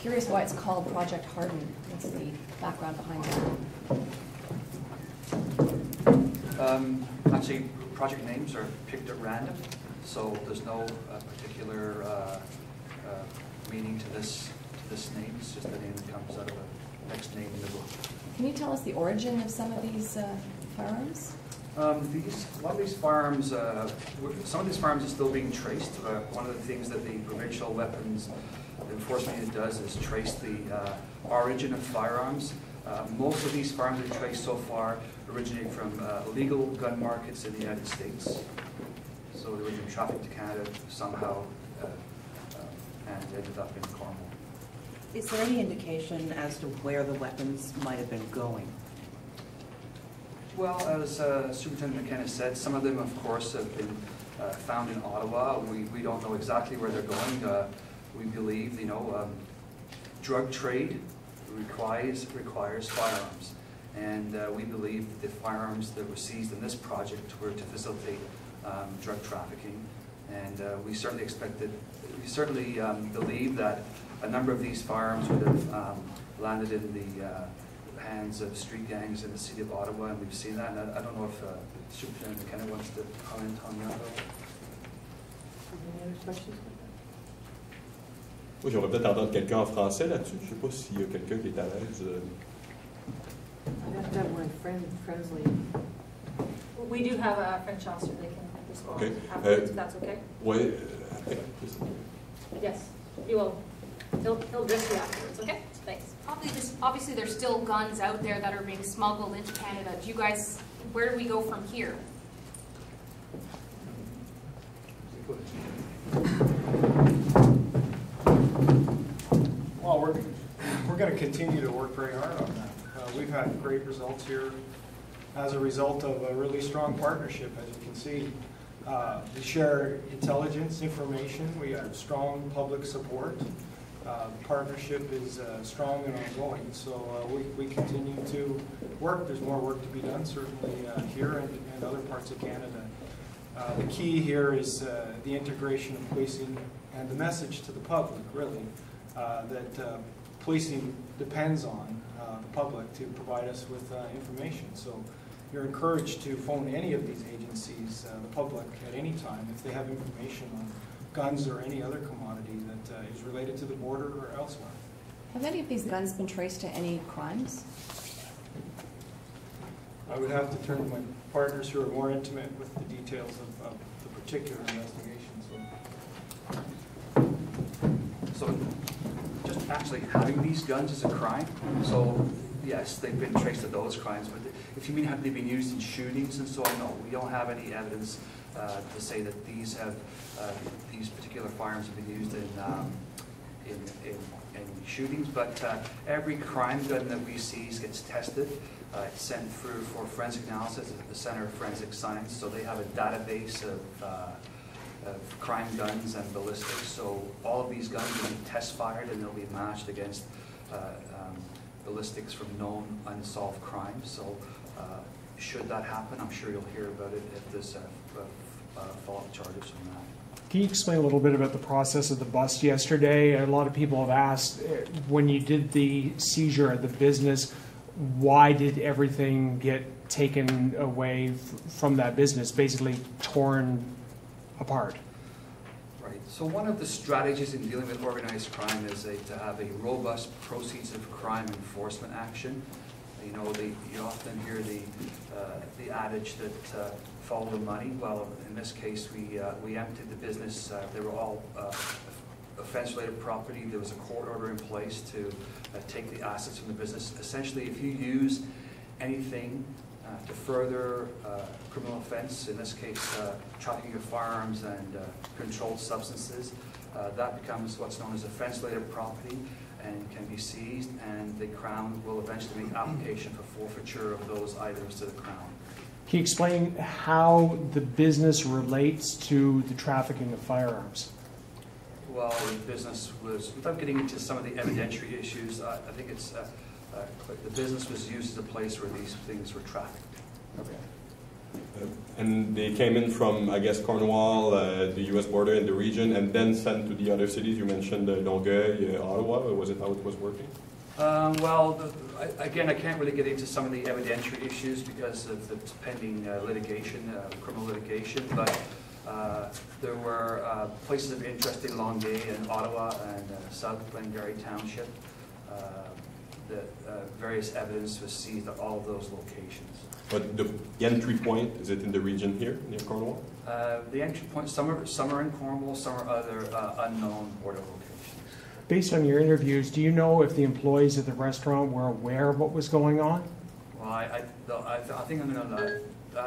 Curious why it's called Project Harden. What's the background behind that? Actually, project names are picked at random, so there's no particular meaning to this name. It's just the name that comes out of the next name in the book. Can you tell us the origin of some of these firearms? A lot of these firearms, some of these firearms are still being traced. One of the things that the provincial weapons enforcement unit does is trace the origin of firearms. Most of these firearms we've traced so far originate from legal gun markets in the United States. So they were being trafficked to Canada somehow and ended up in Cornwall. Is there any indication as to where the weapons might have been going? Well, as Superintendent McKenna said, some of them, of course, have been found in Ottawa. We don't know exactly where they're going. We believe, drug trade requires firearms. And we believe that the firearms that were seized in this project were to facilitate drug trafficking. And we certainly believe that a number of these firearms would have landed in the hands of street gangs in the city of Ottawa, and we've seen that. And I don't know if Superintendent McKenna wants to comment on that. Any other questions? Moi, j'aurais peut-être entendre quelqu'un en français là-dessus. Je ne sais pas s'il y a quelqu'un qui est à l'aise. I have to have my friendly. We do have a French officer that can respond Okay. afterwards, if that's okay. Oui. Yes, he will. He'll address you afterwards. Okay. Thanks. Obviously, there's still guns out there that are being smuggled into Canada. Do you guys? Where do we go from here? Well, we're going to continue to work very hard on that. We've had great results here as a result of a really strong partnership, as you can see. We share intelligence, information. We have strong public support. The partnership is strong and ongoing, so we continue to work. There's more work to be done, certainly here and other parts of Canada. The key here is the integration of policing and the message to the public, really, that policing depends on the public to provide us with information. So you're encouraged to phone any of these agencies, the public, at any time if they have information on guns or any other commodity that is related to the border or elsewhere. Have any of these guns been traced to any crimes? I would have to turn to my partners who are more intimate with the details of the particular investigation. So just actually having these guns is a crime. So yes, they've been traced to those crimes. But if you mean have they been used in shootings and so on, no, we don't have any evidence to say that these particular firearms have been used in shootings. But every crime gun that we seize gets tested. It's sent through for forensic analysis at the Center of Forensic Science. So they have a database of crime guns and ballistics. So all of these guns will be test fired and they'll be matched against ballistics from known unsolved crimes. So should that happen, I'm sure you'll hear about it if there's follow-up charges from that. Can you explain a little bit about the process of the bust yesterday? A lot of people have asked, when you did the seizure at the business, why did everything get taken away from that business, basically torn apart? Right. So one of the strategies in dealing with organized crime is to have a robust proceeds of crime enforcement action. You often hear the adage that follow the money. Well, in this case, we emptied the business. They were all offense-related property. There was a court order in place to take the assets from the business. Essentially, if you use anything to further criminal offense, in this case, trafficking of firearms and controlled substances, that becomes what's known as offense-related property and can be seized, and the Crown will eventually make application for forfeiture of those items to the Crown. Can you explain how the business relates to the trafficking of firearms? Well, the business was, without getting into some of the evidentiary issues, I think it's the business was used as a place where these things were trafficked. Okay. And they came in from, I guess, Cornwall, the U.S. border and the region, and then sent to the other cities. You mentioned Longueuil, Ottawa. Was it how it was working? Again, I can't really get into some of the evidentiary issues because of the pending litigation, criminal litigation, but there were places of interest in Longueuil and Ottawa and South Glengarry Township. Various evidence was seized at all of those locations. But the entry point, is it in the region here, near Cornwall? The entry point, some are in Cornwall, some are other unknown border locations. Based on your interviews, do you know if the employees at the restaurant were aware of what was going on? Well, I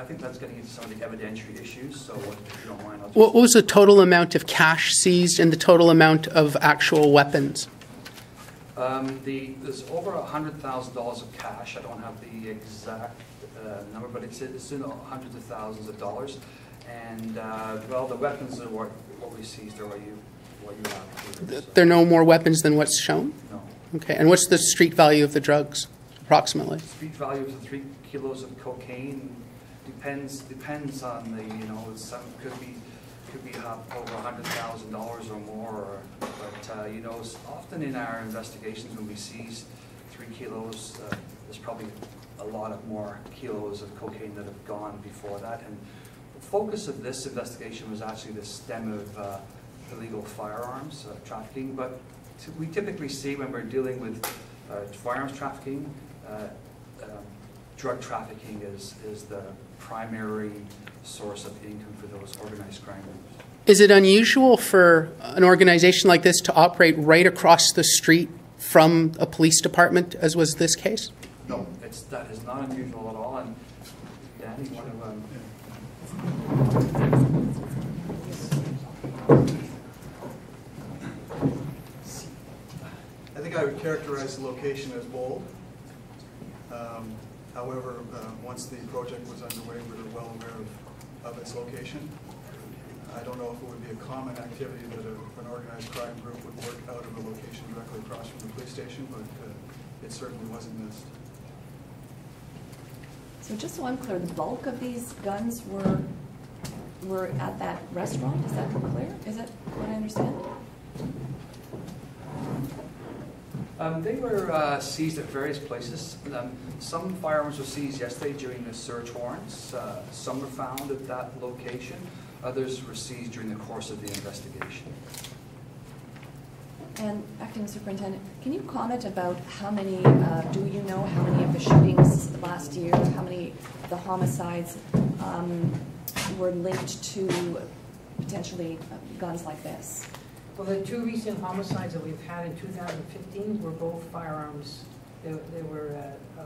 think that's getting into some of the evidentiary issues, so if you don't mind, I'll just... What was the total amount of cash seized and the total amount of actual weapons? There's over $100,000 of cash. I don't have the exact number, but it's in hundreds of thousands of dollars. And well, the weapons are what we seized are what you have here. So. There are no more weapons than what's shown? No. Okay, and what's the street value of the drugs, approximately? Street value of the 3 kilos of cocaine depends on the, some could be over $100,000 or more, but often in our investigations when we seize 3 kilos, there's probably a lot of more kilos of cocaine that have gone before that. And the focus of this investigation was actually the stem of illegal firearms trafficking, but we typically see when we're dealing with firearms trafficking, drug trafficking is the primary source of income for those organized crime groups. Is it unusual for an organization like this to operate right across the street from a police department, as was this case? No, that is not unusual at all. And Danny, one of I think I would characterize the location as bold. However, once the project was underway, we were well aware of its location. I don't know if it would be a common activity that an organized crime group would work out of a location directly across from the police station, but it certainly wasn't missed. So just so I'm clear, the bulk of these guns were at that restaurant? Is that clear? Is that what I understand? They were seized at various places. Some firearms were seized yesterday during the search warrants. Some were found at that location. Others were seized during the course of the investigation. And Acting Superintendent, can you comment about how many, do you know how many of the shootings last year, how many of the homicides were linked to potentially guns like this? Well, the 2 recent homicides that we've had in 2015 were both firearms. They were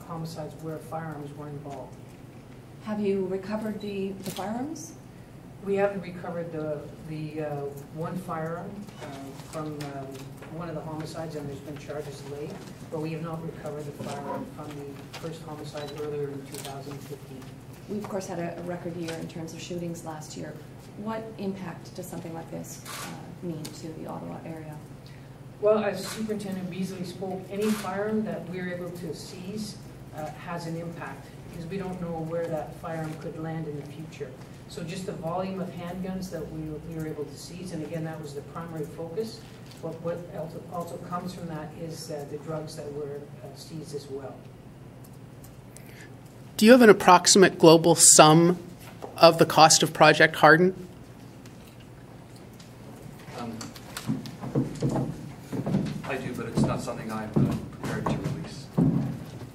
homicides where firearms were involved. Have you recovered the firearms? We haven't recovered the one firearm from one of the homicides, and there's been charges laid, but we have not recovered the firearm from the first homicide earlier in 2015. We, of course, had a record year in terms of shootings last year. What impact does something like this mean to the Ottawa area? Well, as Superintendent Beasley spoke, any firearm that we're able to seize has an impact, because we don't know where that firearm could land in the future. So just the volume of handguns that we were able to seize, and again, that was the primary focus. But what also comes from that is the drugs that were seized as well. Do you have an approximate global sum of the cost of Project Harden? I do, but it's not something I'm prepared to release.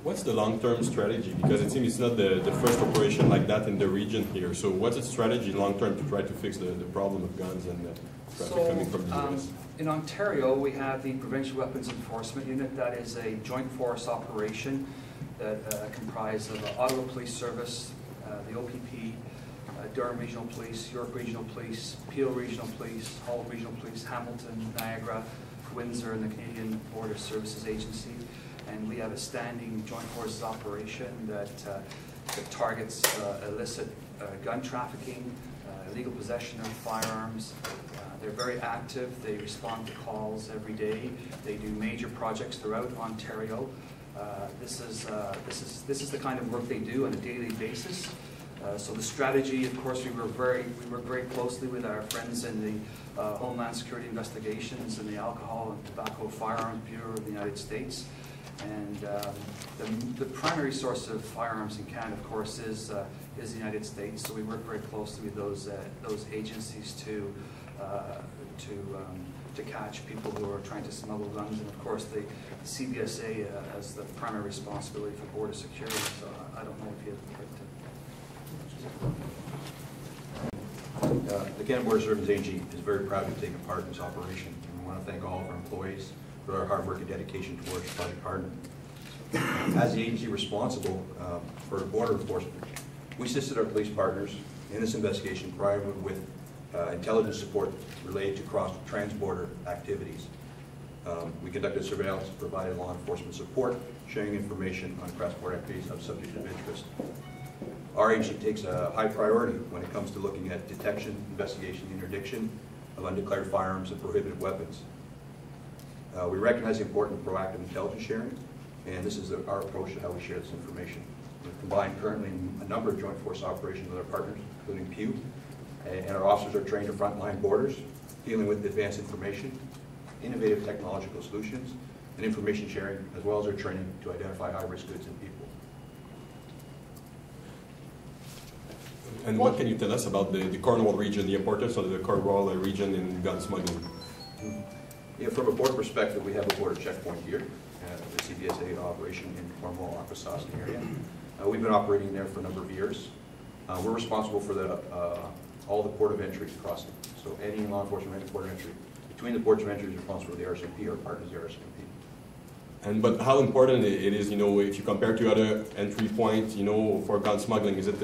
What's the long-term strategy? Because it seems it's not the first operation like that in the region here. So what's the strategy long-term to try to fix the problem of guns and traffic coming from the U.S.? In Ontario, we have the Provincial Weapons Enforcement Unit. That is a joint force operation that comprised of Ottawa Police Service, the OPP, Durham Regional Police, York Regional Police, Peel Regional Police, Hull Regional Police, Hamilton, Niagara, Windsor, and the Canadian Border Services Agency. And we have a standing joint forces operation that targets illicit gun trafficking, illegal possession of firearms. They're very active. They respond to calls every day. They do major projects throughout Ontario. This is the kind of work they do on a daily basis. So the strategy, of course, we work very closely with our friends in the Homeland Security Investigations and the Alcohol and Tobacco Firearms Bureau of the United States. And the primary source of firearms in Canada, of course, is the United States. So we work very closely with those agencies to catch people who are trying to smuggle guns. And of course, the CBSA has the primary responsibility for border security. So I don't know if you'd like to. The Canada Border Service AG is very proud to have taken part in this operation. And we want to thank all of our employees for their hard work and dedication towards Project Harden. As the agency responsible for border enforcement, we assisted our police partners in this investigation prior with intelligence support related to trans-border activities. We conducted surveillance, provided law enforcement support, sharing information on cross-border activities of subject of interest. Our agency takes a high priority when it comes to looking at detection, investigation, interdiction of undeclared firearms and prohibited weapons. We recognize the importance of proactive intelligence sharing, and this is our approach to how we share this information. We've combined currently a number of joint force operations with our partners, including Pew, and our officers are trained to frontline borders, dealing with advanced information, innovative technological solutions, and information sharing, as well as our training to identify high-risk goods and people. And what can you tell us about the Cornwall region, the importance of the Cornwall region in gun smuggling? Yeah, from a border perspective, we have a border checkpoint here, the CBSA operation in Cornwall, Aquasasna area. We've been operating there for a number of years. We're responsible for all the port of entry crossing. So any law enforcement at port of entry. Between the ports of entry is responsible for the RCMP, our partners the RCMP. But how important it is, you know, if you compare to other entry points, you know, for gun smuggling, is it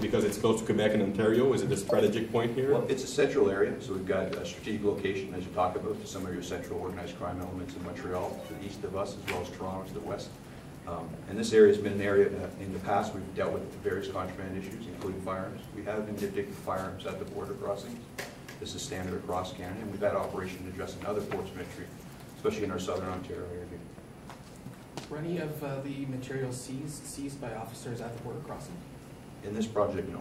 because it's close to Quebec and Ontario? Is it a strategic point here? Well, it's a central area, so we've got a strategic location, as you talk about, to some of your central organized crime elements in Montreal, to the east of us, as well as Toronto to the west. And this area has been an area in the past we've dealt with various contraband issues, including firearms. We have interdicted firearms at the border crossings. This is standard across Canada, and we've had operations addressing other ports of entry, especially in our southern Ontario area. Were any of the materials seized by officers at the border crossing? In this project, no.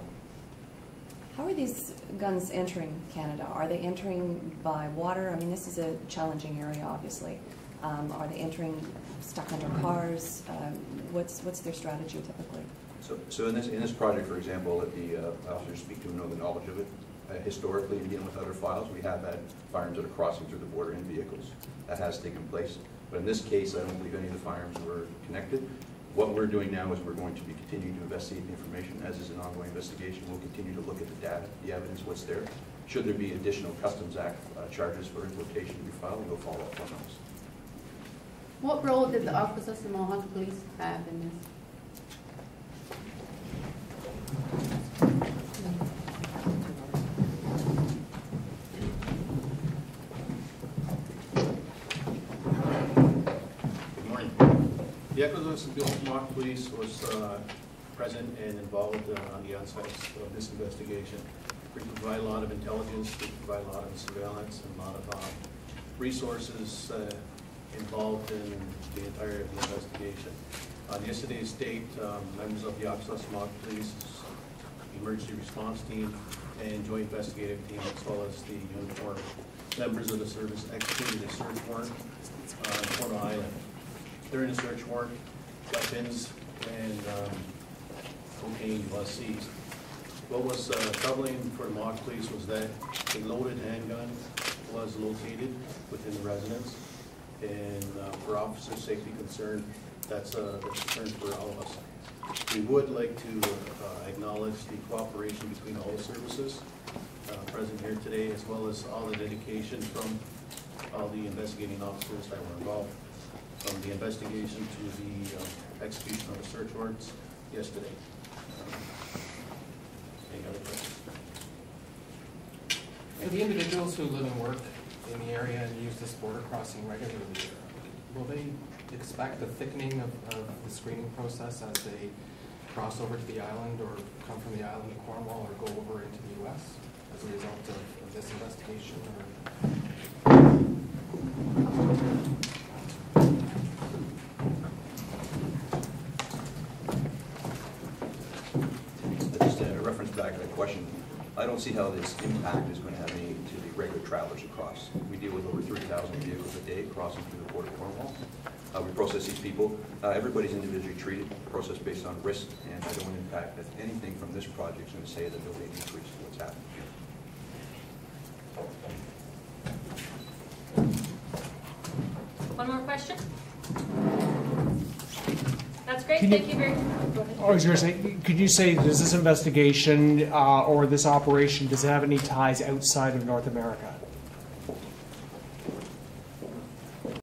How are these guns entering Canada? Are they entering by water? I mean, this is a challenging area, obviously. Are they entering stuck under cars? What's their strategy typically? So in this project, for example, that the officers speak to and know the knowledge of it, historically, and dealing with other files, we have had firearms that are crossing through the border in vehicles. That has taken place. But in this case, I don't believe any of the firearms were connected. What we're doing now is we're going to be continuing to investigate the information. As is an ongoing investigation, we'll continue to look at the data, the evidence, what's there. Should there be additional Customs Act charges for importation to be filed, we'll follow up on those. What role did the officers in Mohawk Police have in this? The acquisition of Mohawk Police was present and involved on the onsides of this investigation. We provide a lot of intelligence, we provide a lot of surveillance, and a lot of resources involved in the entirety of the investigation. On yesterday's date, members of the Mohawk Police emergency response team and joint investigative team, as well as the uniformed members of the service, executed a search warrant on Cornwall Island. During the search warrant, weapons and cocaine was seized. What was troubling for the Mohawk Police was that a loaded handgun was located within the residence, and for officer safety concern, that's a concern for all of us. We would like to acknowledge the cooperation between all the services present here today, as well as all the dedication from all the investigating officers that were involved, from the investigation to the execution of the search warrants yesterday. Any other questions? For the individuals who live and work in the area and use this border crossing regularly, will they expect a thickening of the screening process as they cross over to the island or come from the island to Cornwall or go over into the U.S. as a result of this investigation? Just to don't see how this impact is going to have any to the regular travelers across. We deal with over 3,000 vehicles a day crossing through the port of Cornwall. We process these people. Everybody's individually treated, processed based on risk, and I don't impact that anything from this project is going to say that there'll be an increase in what's happening here. One more question? That's great, Can you- thank you very much. Go ahead. I was going to say, could you say, does this investigation or this operation, does it have any ties outside of North America?